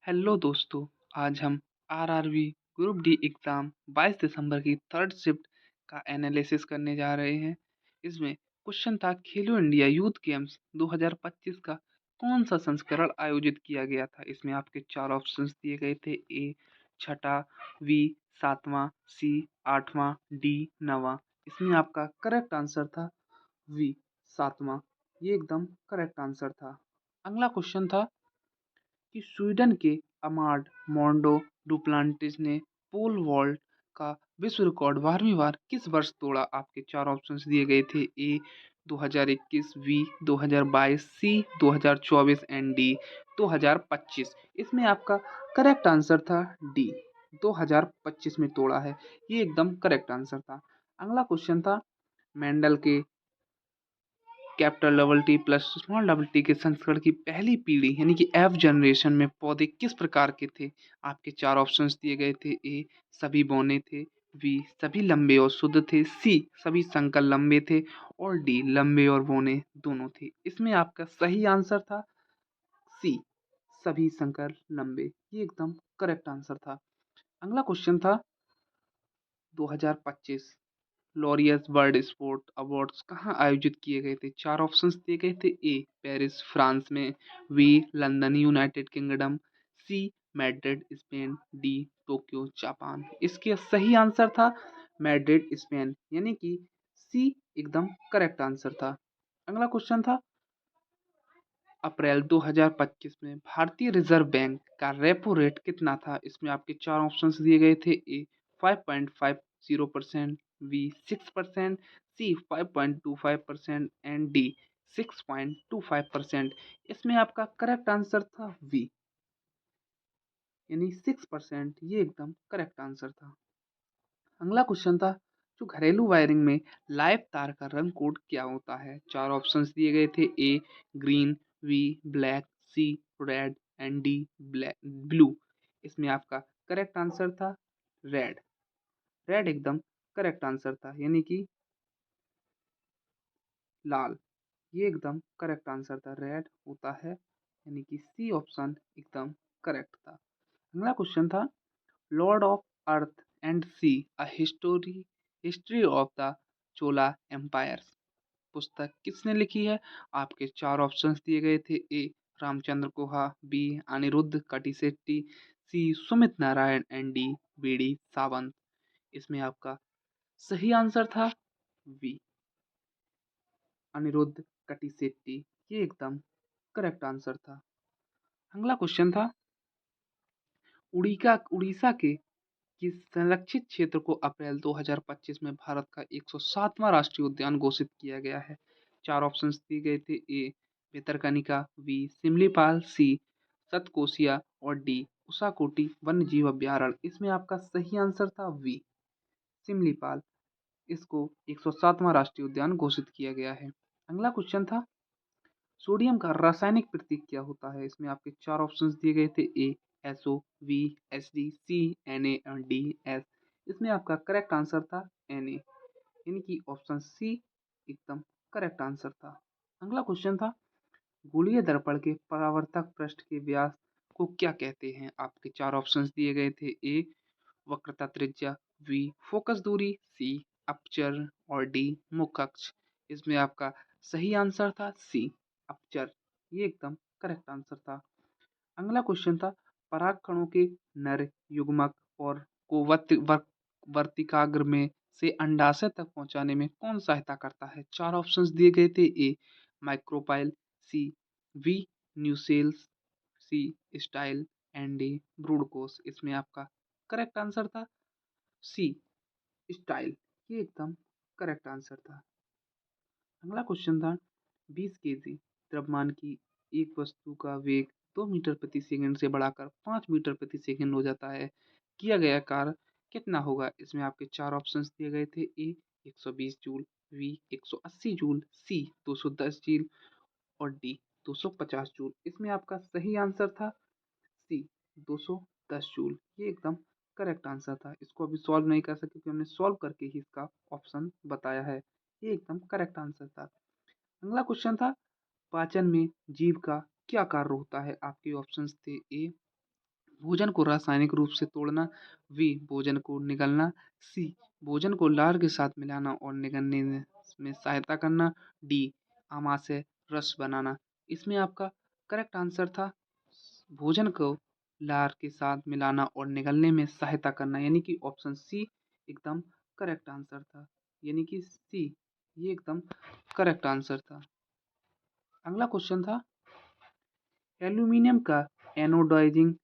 Hello दोस्तों। आज हम आरआरबी ग्रुप डी एग्ज़ाम 22 दिसंबर की थर्ड शिफ्ट का एनालिसिस करने जा रहे हैं। इसमें क्वेश्चन था, खेलो इंडिया यूथ गेम्स 2025 का कौन सा संस्करण आयोजित किया गया था। इसमें आपके चार ऑप्शंस दिए गए थे: ए छठा, बी सातवां, सी आठवां, डी नवां। इसमें आपका करेक्ट आंसर था वी सातवां। ये एकदम करेक्ट आंसर था। अगला क्वेश्चन था कि स्वीडन के अमांड मोंडो डुप्लांटिस ने पोल वॉल्ट का विश्व रिकॉर्ड 12वीं बार किस वर्ष तोड़ा। आपके चार ऑप्शंस दिए गए थे: ए 2021, बी 2022, सी 2024 एंड डी 2025। इसमें आपका करेक्ट आंसर था डी 2025 में तोड़ा है। ये एकदम करेक्ट आंसर था। अगला क्वेश्चन था, मेंडल के capital double T plus small double T के संस्करण की पहली पीढ़ी यानी कि एफ जनरेशन में पौधे किस प्रकार के थे। आपके चार ऑप्शंस दिए गए थे: ए सभी बौने थे, बी सभी लंबे और शुद्ध थे, सी सभी संकर लंबे थे और डी लंबे और बौने दोनों थे। इसमें आपका सही आंसर था सी सभी संकर लंबे। ये एकदम करेक्ट आंसर था। अगला क्वेश्चन था, 2025 लॉरियस बर्ड स्पोर्ट अवार्ड्स कहाँ आयोजित किए गए थे। चार ऑप्शंस दिए गए थे: ए पेरिस फ्रांस में, B London United Kingdom, C Madrid Spain, D Tokyo Japan. इसके सही आंसर था मैड्रिड स्पेन, यानी कि सी एकदम करेक्ट आंसर था। अगला क्वेश्चन था, अप्रैल 2025 में भारतीय रिजर्व बैंक का रेपो रेट कितना था। इसमें आपके चार ऑप्शंस दिए गए थे: ए 5.50%, बी 6%, सी 5.25% एंड डी 6.25%। इसमें आपका करेक्ट आंसर था बी यानी 6%। ये एकदम करेक्ट आंसर था। अगला क्वेश्चन था, जो घरेलू वायरिंग में लाइव तार का रंग कोड क्या होता है। चार ऑप्शंस दिए गए थे: A green, B black, C red and D black blue. इसमें आपका करेक्ट आंसर था रेड। रेड एकदम करेक्ट आंसर था, यानी कि लाल। ये एकदम करेक्ट आंसर था, रेड होता है, यानी कि सी ऑप्शन एकदम करेक्ट था। अगला क्वेश्चन था, lord of earth and sea a history of the Chola empires पुस्तक किसने लिखी है। आपके चार ऑप्शंस दिए गए थे: A Ramachandra Guha, B Aniruddh Katisetti, C Sumit Narayan and D B D Sawant. इसमें आपका सही आंसर था बी अनिरुद्ध कटिसेट्टी। ये एकदम करेक्ट आंसर था। अगला क्वेश्चन था, उड़ीसा के किस संरक्षित क्षेत्र को अप्रैल 2025 में भारत का 107वां राष्ट्रीय उद्यान घोषित किया गया है। चार ऑप्शंस दिए गए थे: ए भितरकनिका, बी सिमलीपाल, सी सतकोसिया और डी उषाकोटी वन्य जीव अभयारण्य। इसमें आपका सही आंसर था वी सिमलीपाल। इसको 107वां राष्ट्रीय उद्यान घोषित किया गया है। अगला क्वेश्चन था, सोडियम का रासायनिक प्रतीक क्या होता है। इसमें आपके चार ऑप्शंस दिए गए थे: A SO, B SD, C Na और डी एस। इसमें आपका करेक्ट आंसर था Na, यानी कि ऑप्शन सी एकदम करेक्ट आंसर था। अगला क्वेश्चन था, गोलीय दर्पण के परावर्तक पृष्ठ के व्यास को क्या कहते हैं। आपके चार ऑप्शंस दिए गए थे: ए वक्रता त्रिज्या, बी फोकस दूरी, सी अपचर और डी मुख्य अक्ष। इसमें आपका सही आंसर था सी अपचर। ये एकदम करेक्ट आंसर था। अगला क्वेश्चन था, पराग कणों के नर युग्मक और को वर्तिकाग्र में से अंडाशय तक पहुंचाने में कौन सहायता करता है। चार ऑप्शंस दिए गए थे: A micropyle, C V nucellus, C style and D ब्रूडकोस। इसमें आपका करेक्ट आंसर था सी स्टाइल। ये एकदम करेक्ट आंसर था। अगला क्वेश्चन था, 20 केजी द्रव्यमान की एक वस्तु का वेग 2 मीटर प्रति सेकंड से बढ़ाकर 5 मीटर प्रति सेकंड हो जाता है। किया गया कार्य कितना होगा। इसमें आपके चार ऑप्शंस दिए गए थे: ए 120 जूल, बी 180 जूल, सी 210 जूल और डी 250 जूल। इसमें आपका सही आंसर था सी 210 जूल। ये एकदम करेक्ट आंसर था। इसको अभी सॉल्व नहीं कर सकते क्योंकि हमने सॉल्व करके ही इसका ऑप्शन बताया है। ये एकदम करेक्ट आंसर था। अगला क्वेश्चन था, पाचन में जीव का क्या कार्य होता है। आपके ऑप्शंस थे: ए भोजन को रासायनिक रूप से तोड़ना, वी भोजन को निगलना, सी भोजन को लार के साथ मिलाना और निगलने में सहायता करना, डी आमाशय रस बनाना। इसमें आपका करेक्ट आंसर था भोजन को लार के साथ मिलाना और निगलने में सहायता करना, यानी कि ऑप्शन सी एकदम करेक्ट आंसर था। यानी कि सी ये एकदम करेक्ट आंसर था। अगला क्वेश्चन था एल्यूमीनियम का एनोडाइजिंग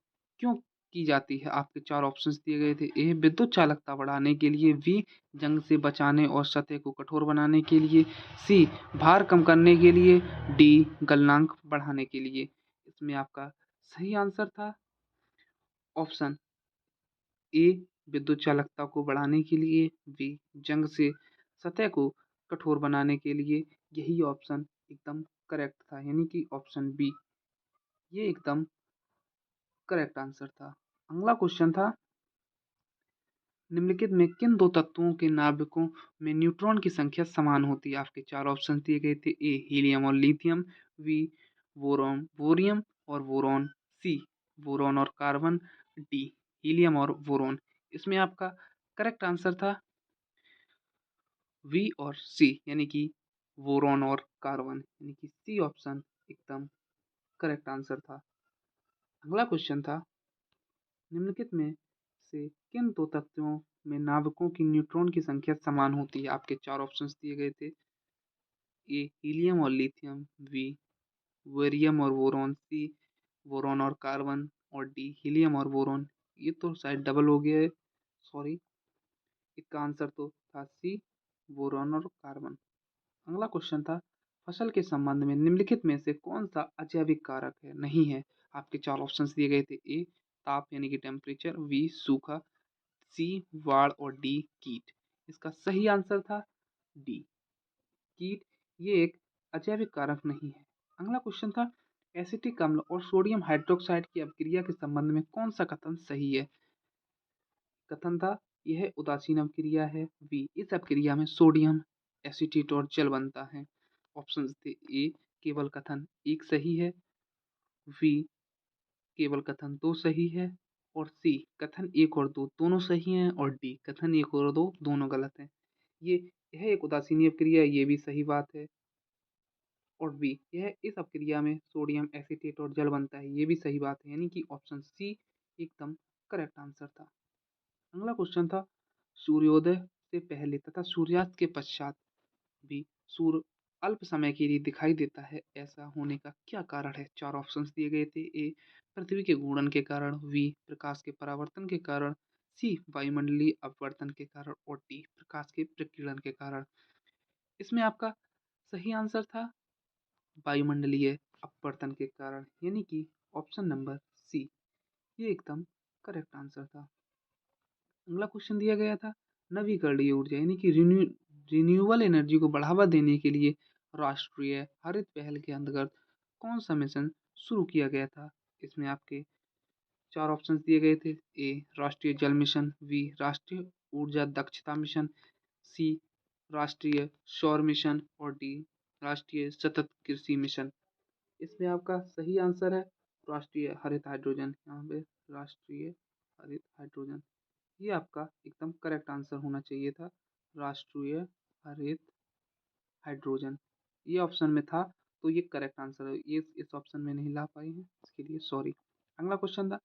क्यों की जाती है? आपके चार ऑप्शंस दिए गए थे। ए विद्युत चालकता बढ़ाने के लिए, बी जंग से बचाने और सतह को कठोर बनाने के लिए, सी भार कम करने के लिए, डी गलनांक बढ़ाने के लिए। इसमें आपका सही आंसर था ऑप्शन ए विद्युत चालकता को बढ़ाने के लिए, बी जंग से सतह को कठोर बनाने के लिए। यही ऑप्शन एकदम करेक्ट था, यानी कि ऑप्शन बी ये एकदम करेक्ट आंसर था। अगला क्वेश्चन था निम्नलिखित में किन दो तत्वों के नाभिकों में न्यूट्रॉन की संख्या समान होती है? आपके चार ऑप्शन दिए गए थे। ए हीलियम और लिथियम, बी बोरॉन बोरियम और बोरॉन, सी बोरॉन और कार्बन, डी हीलियम और बोरॉन। इसमें आपका करेक्ट आंसर था वी और सी, यानी कि बोरॉन और कार्बन, यानी कि सी ऑप्शन एकदम करेक्ट आंसर था। अगला क्वेश्चन था निम्नलिखित में से किन दो तत्वों में नाभिकों की न्यूट्रॉन की संख्या समान होती है? आपके चार ऑप्शंस दिए गए थे। ए हीलियम और लिथियम, बी वेरियम और बोरॉन, सी बोरॉन और कार्बन और डी हीलियम और बोरॉन। ये तो शायद डबल हो गया है, सॉरी। इसका आंसर तो था सी बोरॉन और कार्बन। अगला क्वेश्चन था फसल के संबंध में निम्नलिखित में से कौन सा अजैविक कारक है नहीं है? आपके चार ऑप्शंस दिए गए थे। ए ताप यानी कि टेम्परेचर, बी सूखा, सी बाढ़ और डी कीट। इसका सही आंसर था डी कीट। ये एक अजैविक कारक नहीं है। अगला क्वेश्चन था एसिटिक अम्ल और सोडियम हाइड्रोक्साइड की अपक्रिया के संबंध में कौन सा कथन सही है? कथन था यह उदासीन अपक्रिया है, बी इस अपक्रिया में सोडियम एसीटेट और जल बनता है। ऑप्शन थे ए केवल कथन एक सही है, बी केवल कथन दो सही है, और सी कथन एक और दो दोनों सही हैं, और डी कथन एक और दो दोनों गलत हैं। ये यह एक उदासीन अपक्रिया, ये भी सही बात है, और बी यह इस अपक्रिया में सोडियम एसीटेट और जल बनता है, ये भी सही बात है, यानी कि ऑप्शन सी एकदम करेक्ट आंसर था। अगला क्वेश्चन था सूर्योदय से पहले तथा सूर्यास्त के पश्चात भी सूर्य अल्प समय के लिए दिखाई देता है, ऐसा होने का क्या कारण है? चार ऑप्शंस दिए गए थे। ए पृथ्वी के घूर्णन के कारण, बी प्रकाश के परावर्तन के कारण, सी वायुमंडलीय अपवर्तन के कारण, और डी प्रकाश के प्रकीर्णन के कारण। इसमें आपका सही आंसर था वायुमंडलीय अपवर्तन के कारण, यानी कि ऑप्शन नंबर सी ये एकदम करेक्ट आंसर था। अगला क्वेश्चन दिया गया था नवीकरणीय ऊर्जा यानी कि रिन्यूएबल एनर्जी को बढ़ावा देने के लिए राष्ट्रीय हरित पहल के अंतर्गत कौन सा मिशन शुरू किया गया था? इसमें आपके चार ऑप्शंस दिए गए थे। ए राष्ट्रीय जल मिशन, बी राष्ट्रीय ऊर्जा दक्षता मिशन, सी राष्ट्रीय सौर मिशन, और डी राष्ट्रीय सतत कृषि मिशन। इसमें आपका सही आंसर है राष्ट्रीय हरित हाइड्रोजन। यहाँ पे राष्ट्रीय हरित हाइड्रोजन ये आपका एकदम करेक्ट आंसर होना चाहिए था, राष्ट्रीय हरित हाइड्रोजन। ये ऑप्शन में था तो ये करेक्ट आंसर है, ये इस ऑप्शन में नहीं ला पाए हैं, इसके लिए सॉरी। अगला क्वेश्चन था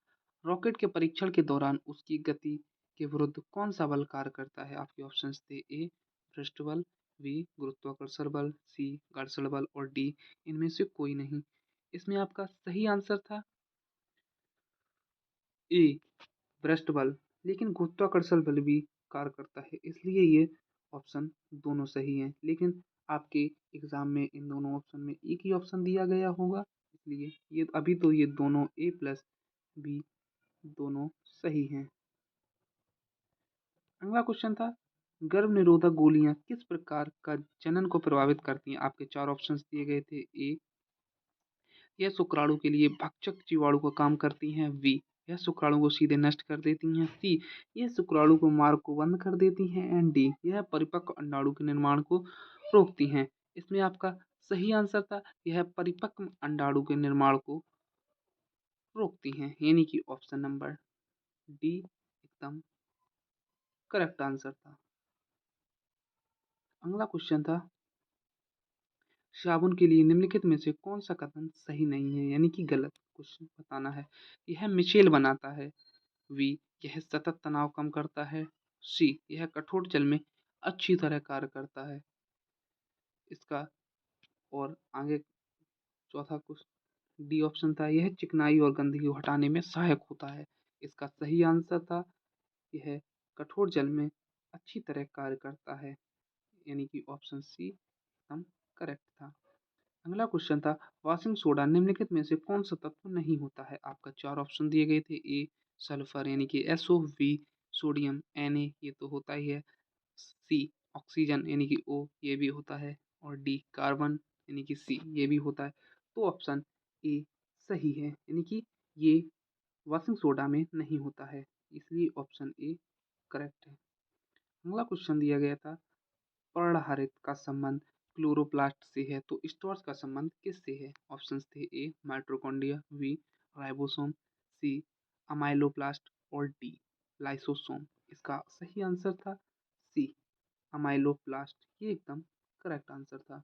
रॉकेट के परीक्षण के दौरान उसकी गति के विरुद्ध कौन सा बल कार्य करता है? आपके ऑप्शंस थे। ए पृष्ठ बल, बी गुरुत्वाकर्षण बल, सी घर्षण बल, और डी इनमें से कोई नहीं। इसमें आपका सही आंसर था ए पृष्ठ बल, लेकिन गुरुत्वाकर्षण बल भी कार्य करता है, इसलिए ये ऑप्शन दोनों सही हैं। लेकिन आपके एग्जाम में इन दोनों ऑप्शन में एक ही ऑप्शन दिया गया होगा, इसलिए ये अभी तो ये दोनों ए प्लस बी दोनों सही हैं। अगला क्वेश्चन था गर्भ निरोधक गोलियां किस प्रकार का जनन को प्रभावित करती हैं? आपके चार ऑप्शंस दिए गए थे। ए यह शुक्राणु के लिए भक्षक जीवाणु का काम करती हैं, बी यह शुक्राणु को सीधे नष्ट कर देती हैं, सी यह शुक्राणु को मार्ग को बंद कर देती हैं, एंड डी यह परिपक्व अंडाणु के निर्माण को रोकती हैं। इसमें आपका सही आंसर था यह परिपक्व अंडाणु के निर्माण को रोकती हैं, यानी कि ऑप्शन नंबर डी एकदम करेक्ट आंसर था। अगला क्वेश्चन था, साबुन के लिए निम्नलिखित में से कौन सा कथन सही नहीं है, यानी कि गलत। क्वेश्चन बताना है। यह मिशेल बनाता है। बी, यह सतत तनाव कम करता है। सी, यह कठोर जल में अच्छी तरह कार्य करता है। इसका और आगे चौथा कुछ डी ऑप्शन था, यह चिकनाई और गंदगी को हटाने में सहायक होता है। इसका सही आंसर था, यह कठोर जल में अच्छी तरह कार्य करता है, यानी कि ऑप्शन सी एकदम करेक्ट था। अगला क्वेश्चन था, वॉशिंग सोडा निम्नलिखित में से कौन सा तत्व नहीं होता है। आपका चार ऑप्शन दिए गए थे। ए सल्फर यानी कि एसओ, बी सोडियम Na ये तो होता ही है, सी ऑक्सीजन यानी कि ओ ये भी होता है, और डी कार्बन यानी कि सी ये भी होता है। तो ऑप्शन ए सही है, यानी कि ये वॉशिंग सोडा में नहीं होता है, इसलिए ऑप्शन ए करेक्ट है। अगला क्वेश्चन दिया गया था, पर्णहरित का संबंध क्लोरोप्लास्ट से है, तो स्टार्च का संबंध किससे है। ऑप्शंस थे, ए माइटोकॉन्ड्रिया, बी राइबोसोम, सी अमाइलोप्लास्ट और डी लाइसोसोम। इसका सही आंसर था सी अमाइलोप्लास्ट, ये एकदम करेक्ट आंसर था।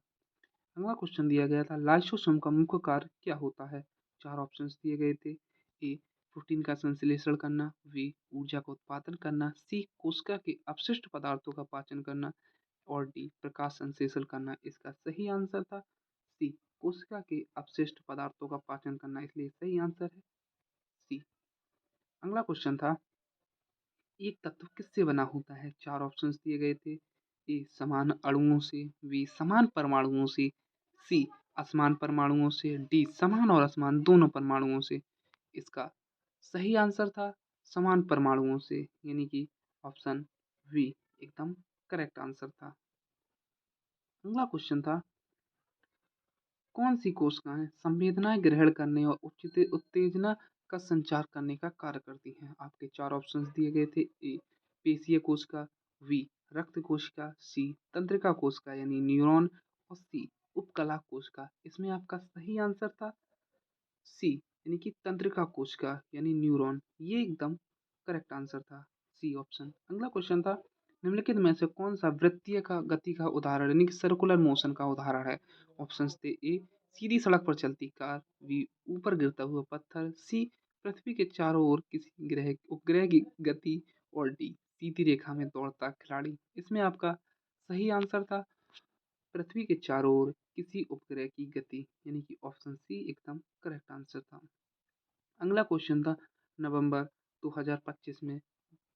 अगला क्वेश्चन दिया गया था, लाइसोसोम का मुख्य कार्य क्या होता है। चार ऑप्शंस दिए गए थे। ए प्रोटीन का संश्लेषण करना, बी ऊर्जा का उत्पादन करना, सी कोशिका के अपशिष्ट पदार्थों का पाचन करना, और डी प्रकाश संश्लेषण करना। इसका सही आंसर था सी कोशिका के अपशिष्ट पदार्थों का पाचन करना, इसलिए सही आंसर है सी। अगला क्वेश्चन था, एक तत्व किससे बना होता है। चार ऑप्शंस दिए गए थे। ए समान अणुओं से, बी समान परमाणुओं से, सी असमान परमाणुओं से, डी समान और असमान दोनों परमाणुओं से। इसका सही आंसर था समान परमाणुओं से, यानी कि ऑप्शन बी एकदम करेक्ट आंसर था। अगला क्वेश्चन था, कौन सी कोशिकाएं संवेदनाएं ग्रहण करने और उचित उत्तेजना का संचार करने का कार्य करती हैं। आपके चार ऑप्शंस दिए गए थे। ए पेशीय कोशिका, बी रक्त कोशिका, सी तंत्रिका कोशिका यानी न्यूरॉन, और सी उपकला कोशिका। इसमें आपका सही आंसर था सी यानी कि तंत्रिका कोशिका यानी न्यूरॉन, ये एकदम करेक्ट आंसर था सी ऑप्शन। अगला क्वेश्चन था, निम्नलिखित में से कौन सा वृत्तीय का गति का उदाहरण यानी कि सर्कुलर मोशन का उदाहरण है। ऑप्शंस थे, ए सीधी सड़क पर चलती कार, बी ऊपर गिरता हुआ पत्थर, सी पृथ्वी के चारों ओर किसी ग्रह उपग्रह की गति, और डी सीधी रेखा में दौड़ता खिलाड़ी। इसमें आपका सही आंसर था पृथ्वी के चारों ओर किसी उपग्रह की गति, यानी कि ऑप्शन सी एकदम करेक्ट आंसर था। अगला क्वेश्चन था, नवंबर 2025 में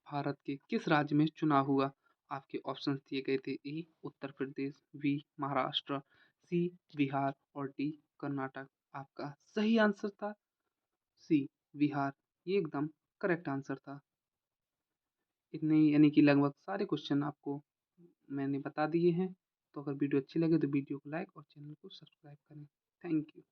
भारत के किस राज्य में चुनाव हुआ। आपके ऑप्शन दिए गए थे। ए उत्तर प्रदेश, बी महाराष्ट्र, सी बिहार, और डी कर्नाटक। आपका सही आंसर था सी बिहार, ये एकदम करेक्ट आंसर था। इतने ही यानी कि लगभग सारे क्वेश्चन आपको मैंने बता दिए हैं। तो अगर वीडियो अच्छी लगे तो वीडियो को लाइक और चैनल को सब्सक्राइब करें। Thank you.